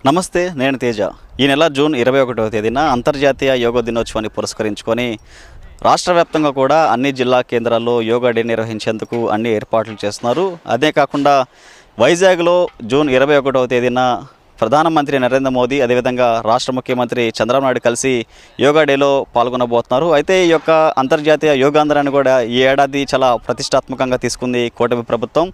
నమస్తే, నేను తేజ. ఈ నెల జూన్ 21వ తేదీన అంతర్జాతీయ యోగా దినోత్సవాన్ని పురస్కరించుకొని రాష్ట్ర వ్యాప్తంగా కూడా అన్ని జిల్లా కేంద్రాల్లో యోగా డే నిర్వహించేందుకు అన్ని ఏర్పాట్లు చేస్తున్నారు. అదే కాకుండా వైజాగ్లో జూన్ 21వ తేదీన ప్రధానమంత్రి నరేంద్ర మోదీ అదేవిధంగా రాష్ట్ర ముఖ్యమంత్రి చంద్రబాబు నాయుడు కలిసి యోగా డేలో పాల్గొనబోతున్నారు. అయితే ఈ యొక్క అంతర్జాతీయ యోగాంధ్రాన్ని కూడా ఈ ఏడాది చాలా ప్రతిష్టాత్మకంగా తీసుకుంది కూటమి ప్రభుత్వం.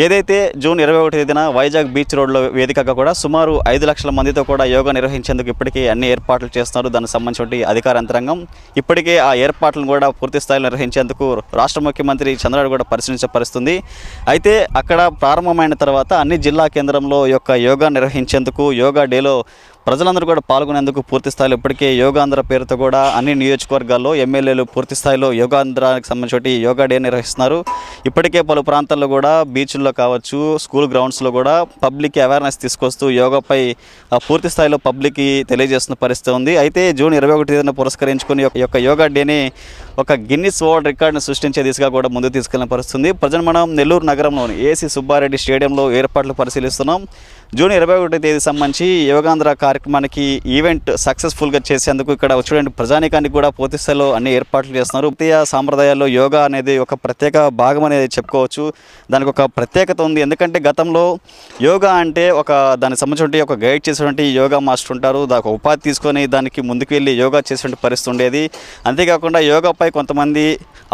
ఏదైతే జూన్ 21వ తేదీన వైజాగ్ బీచ్ రోడ్లో వేదికగా కూడా సుమారు 5 లక్షల మందితో కూడా యోగా నిర్వహించేందుకు ఇప్పటికే అన్ని ఏర్పాట్లు చేస్తున్నారు. దానికి సంబంధించిన అధికార యంత్రాంగం ఇప్పటికే ఆ ఏర్పాట్లను కూడా పూర్తి స్థాయిలో నిర్వహించేందుకు రాష్ట్ర ముఖ్యమంత్రి చంద్రబాబు కూడా పరిశీలించపరుస్తుంది. అయితే అక్కడ ప్రారంభమైన తర్వాత అన్ని జిల్లా కేంద్రంలో యోగా నిర్వహించేందుకు యోగా డేలో ప్రజలందరూ కూడా పాల్గొనేందుకు పూర్తి స్థాయిలో ఇప్పటికే యోగాంధ్ర పేరుతో కూడా అన్ని నియోజకవర్గాల్లో ఎమ్మెల్యేలు పూర్తి స్థాయిలో యోగాంధ్రానికి సంబంధించి యోగా డే నిర్వహిస్తున్నారు. ఇప్పటికే పలు ప్రాంతాల్లో కూడా బీచ్ల్లో కావచ్చు, స్కూల్ గ్రౌండ్స్లో కూడా పబ్లిక్ అవేర్నెస్ తీసుకొస్తూ యోగాపై పూర్తి స్థాయిలో పబ్లిక్కి తెలియజేస్తున్న పరిస్థితి ఉంది. అయితే జూన్ 21 తేదీన పురస్కరించుకుని యోగా డేని ఒక గిన్నిస్ వరల్డ్ రికార్డును సృష్టించే దిశగా కూడా ముందుకు తీసుకెళ్లిన పరిస్థితుంది. ప్రజలు మనం నెల్లూరు నగరంలోని ఏసీ సుబ్బారెడ్డి స్టేడియంలో ఏర్పాట్లు పరిశీలిస్తున్నాం. జూన్ 21 తేదీ సంబంధించి యోగాంధ్ర కార్యక్రమానికి ఈవెంట్ సక్సెస్ఫుల్గా చేసేందుకు ఇక్కడ చూడండి ప్రజానికానికి కూడా పూర్తి స్థాయిలో అన్ని ఏర్పాట్లు చేస్తున్నారు. భారతీయ సాంప్రదాయాల్లో యోగా అనేది ఒక ప్రత్యేక భాగం అనేది చెప్పుకోవచ్చు. దానికి ఒక ప్రత్యేకత ఉంది. ఎందుకంటే గతంలో యోగా అంటే దానికి సంబంధించి ఒక గైడ్ చేసేటువంటి యోగా మాస్టర్ ఉంటారు. దానికి ఉపాధి తీసుకొని దానికి ముందుకు వెళ్ళి యోగా చేసేటువంటి పరిస్థితి ఉండేది. అంతేకాకుండా యోగాపై కొంతమంది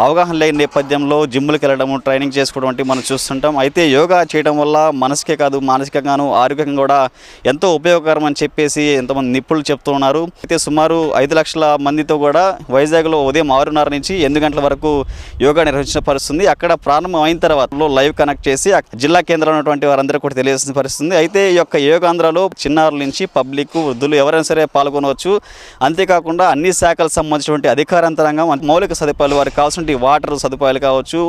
అవగాహన లేని నేపథ్యంలో జిమ్లకు వెళ్ళడము, ట్రైనింగ్ చేసుకోవడం వంటి మనం చూస్తుంటాం. అయితే యోగా చేయడం వల్ల మనసుకే కాదు మానసికంగాను ఆరోగ్యంగా కూడా ఎంతో ఉపయోగకరం అని చెప్పేసి ఎంతమంది నిపుణులు చెప్తూ ఉన్నారు. అయితే సుమారు 5 లక్షల మందితో కూడా వైజాగ్లో ఉదయం 6:30 నుంచి 8 గంటల వరకు యోగా నిర్వహించిన పరిస్థితుంది. అక్కడ ప్రారంభం అయిన తర్వాత లైవ్ కనెక్ట్ చేసి జిల్లా కేంద్రంలో ఉన్నటువంటి వారందరూ కూడా తెలియాల్సిన పరిస్థితుంది. అయితే ఈ యొక్క యోగాంధ్రలో చిన్నారుల నుంచి పబ్లిక్, వృద్ధులు ఎవరైనా సరే పాల్గొనవచ్చు. అంతేకాకుండా అన్ని శాఖలకు సంబంధించినటువంటి అధికార యంత్రాంగం మౌలిక సదుపాయాలు వారికి కావాల్సిన వాటర్ సదుపాయాలు కావచ్చు,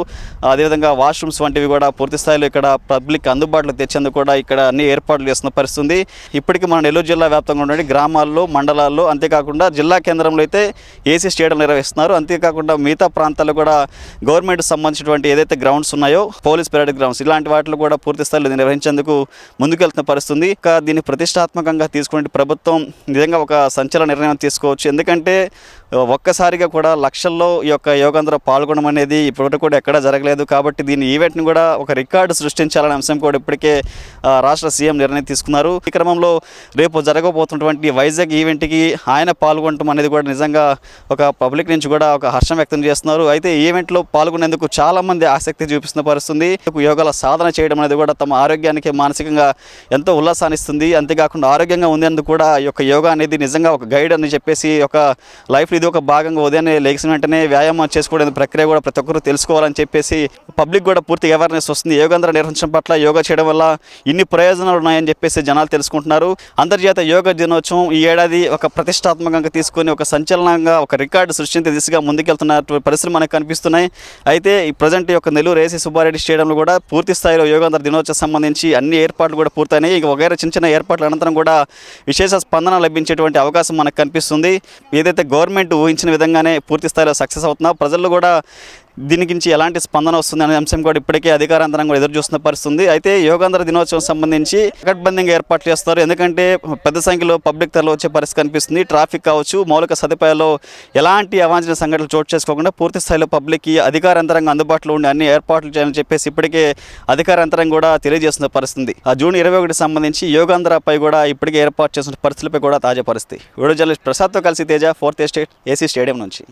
అదేవిధంగా వాష్రూమ్స్ వంటివి కూడా పూర్తి స్థాయిలో ఇక్కడ పబ్లిక్ అందుబాటులో తెచ్చేందుకు కూడా ఇక్కడ అన్ని ఏర్పాట్లు చేస్తున్న పరిస్థితుంది. ఇప్పటికీ మన నెల్లూరు జిల్లా వ్యాప్తంగా ఉన్న గ్రామాల్లో, మండలాల్లో, అంతేకాకుండా జిల్లా కేంద్రంలో అయితే ఏసీ స్టేడియం నిర్వహిస్తున్నారు. అంతేకాకుండా మిగతా ప్రాంతాల్లో కూడా గవర్నమెంట్ సంబంధించినటువంటి ఏదైతే గ్రౌండ్స్ ఉన్నాయో, పోలీస్ పెరేడ్ గ్రౌండ్స్ ఇలాంటి వాటిలో కూడా పూర్తి స్థాయిలో నిర్వహించేందుకు ముందుకెళ్తున్న పరిస్థితుంది. దీన్ని ప్రతిష్టాత్మకంగా తీసుకునే ప్రభుత్వం నిజంగా ఒక సంచలన నిర్ణయం తీసుకోవచ్చు. ఎందుకంటే ఒక్కసారిగా కూడా లక్షల్లో ఈ యొక్క యోగాంధ్ర పాల్గొనడం అనేది ఇప్పటివరకు కూడా ఎక్కడా జరగలేదు. కాబట్టి దీని ఈవెంట్ని కూడా ఒక రికార్డు సృష్టించాలనే అంశం కూడా ఇప్పటికే రాష్ట్ర సీఎం నిర్ణయం తీసుకున్నారు. ఈ క్రమంలో రేపు జరగబోతున్నటువంటి వైజాగ్ ఈవెంట్కి ఆయన పాల్గొనడం అనేది కూడా నిజంగా ఒక పబ్లిక్ నుంచి కూడా ఒక హర్షం వ్యక్తం చేస్తున్నారు. అయితే ఈ ఈవెంట్లో పాల్గొనేందుకు చాలామంది ఆసక్తి చూపిస్తున్న పరిస్థితుంది. యోగాల సాధన చేయడం అనేది కూడా తమ ఆరోగ్యానికి మానసికంగా ఎంతో ఉల్లాసాన్ని ఇస్తుంది. అంతేకాకుండా ఆరోగ్యంగా ఉండేందుకు కూడా ఈ యొక్క యోగా అనేది నిజంగా ఒక గైడ్ అని చెప్పేసి ఒక లైఫ్లో ఇది ఒక భాగంగా ఉదయాన్నే లేచిన వెంటనే వ్యాయామం చేసుకోవడం ప్రక్రియ కూడా ప్రతి ఒక్కరూ తెలుసుకోవాలని చెప్పేసి పబ్లిక్ కూడా పూర్తి అవేర్నెస్ వస్తుంది. యోగాంధ్ర నిర్వహించడం పట్ల యోగా చేయడం వల్ల ఇన్ని ప్రయోజనాలు ఉన్నాయని చెప్పేసి జనాలు తెలుసుకుంటున్నారు. అంతర్జాతీయ యోగా దినోత్సవం ఈ ఏడాది ఒక ప్రతిష్టాత్మకంగా తీసుకొని ఒక సంచలనంగా ఒక రికార్డు సృష్టించే దిశగా ముందుకెళ్తున్న పరిస్థితులు మనకు కనిపిస్తున్నాయి. అయితే ఈ ప్రజెంట్ యొక్క నెల్లూరు ఏసీ సుబ్బారెడ్డి స్టేడియంలో కూడా పూర్తి స్థాయిలో యోగాంధ్ర దినోత్సవం సంబంధించి అన్ని ఏర్పాట్లు కూడా పూర్తయినాయి. ఇక వగైరా చిన్న చిన్న ఏర్పాట్ల అనంతరం కూడా విశేష స్పందన లభించేటువంటి అవకాశం మనకు కనిపిస్తుంది. ఏదైతే గవర్నమెంట్ ఊహించిన విధంగానే పూర్తి స్థాయిలో సక్సెస్ అవుతున్నా ప్రజల్లో కూడా దీని నుంచి ఎలాంటి స్పందన వస్తుంది అనే అంశం కూడా ఇప్పటికే అధికారాంతరం కూడా ఎదురు చూస్తున్న పరిస్థితుంది. అయితే యోగాంధ్ర దినోత్సవం సంబంధించి పకడ్బందీగా ఏర్పాట్లు చేస్తారు. ఎందుకంటే పెద్ద సంఖ్యలో పబ్లిక్ తరలి వచ్చే పరిస్థితి కనిపిస్తుంది. ట్రాఫిక్ కావచ్చు, మౌలిక సదుపాయాల్లో ఎలాంటి అవాంఛనీయ సంఘటనలు చోటు చేసుకోకుండా పూర్తి స్థాయిలో పబ్లిక్కి అధికారాంతరంగా అందుబాటులో ఉండే అన్ని ఏర్పాట్లు చేయాలని చెప్పేసి ఇప్పటికే అధికారాంతరం కూడా తెలియజేస్తున్న పరిస్థితి. ఆ జూన్ 21 సంబంధించి యోగాంధ్రపై కూడా ఇప్పటికే ఏర్పాటు చేసిన పరిస్థితులపై కూడా తాజా పరిస్థితి. వీడియో జర్నలిస్ట్ ప్రసాద్తో కలిసి Teja, 4th estate, AC stadium నుంచి.